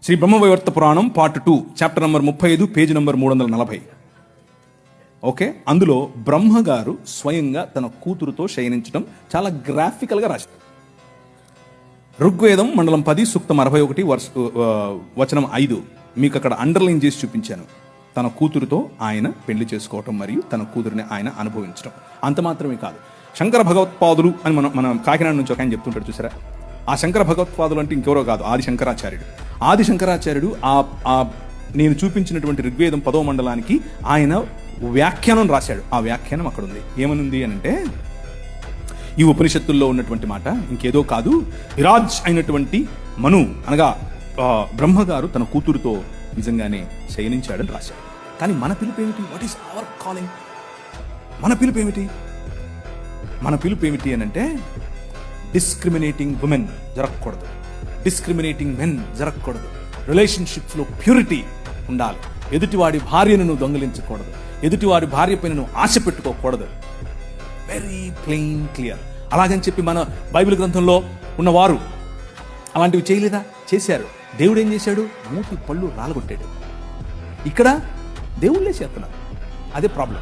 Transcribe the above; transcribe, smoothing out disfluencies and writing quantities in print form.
శ్రీ బ్రహ్మవైవర్త పురాణం part 2 chapter number 35 page number 340. Okay, అందులో బ్రహ్మగారు స్వయంగా తన కూతురుతో శయనించడం చాలా గ్రాఫికల్గా రాశారు. ఋగ్వేదం మండలం 10 సూక్తం 61 వచనం 5 మీకు అక్కడ అండర్లైన్ చేసి చూపించాను. తన కూతురుతో ఆయన పెళ్లి చేసుకోవటం మరియు తన కూతురిని ఆయన అనుభవించడం. అంత మాత్రమే కాదు, శంకర భగవత్పాదులు అని మన కాకినాడ నుంచి ఒక ఆయన చెప్తుంటాడు చూసారా. ఆ శంకర భగవత్పాదులు అంటే ఇంకెవరో కాదు, ఆది శంకరాచార్యుడు నేను చూపించినటువంటి ఋగ్వేదం 10వ మండలానికి ఆయన వ్యాఖ్యానం రాశాడు. ఆ వ్యాఖ్యానం అక్కడ ఉంది. ఏమనుంది అని అంటే, ఈ ఉపనిషత్తుల్లో ఉన్నటువంటి మాట ఇంకేదో కాదు, విరాజ్ అయినటువంటి మను అనగా బ్రహ్మగారు తన కూతురుతో నిజంగానే శయనించాడని రాశాడు. కానీ మన పిలుపు ఏమిటి? What is our calling? మన పిలుపు ఏమిటి అని అంటే, డిస్క్రిమినేటింగ్ ఉమెన్ జరగకూడదు, డిస్క్రిమినేటింగ్ మెన్ జరగకూడదు, రిలేషన్షిప్స్లో ప్యూరిటీ ఉండాలి, ఎదుటివాడి భార్యను నువ్వు దొంగిలించకూడదు, ఎదుటివాడి భార్య పైన నువ్వు ఆశ పెట్టుకోకూడదు. Very plain clear. అలాగని చెప్పి మన బైబిల్ గ్రంథంలో ఉన్నవారు అలాంటివి చేయలేదా? చేశారు. దేవుడు ఏం చేశాడు? మూతి పళ్ళు రాలగొట్టాడు. ఇక్కడ దేవుళ్ళే చేస్తున్నారు. అదే ప్రాబ్లం.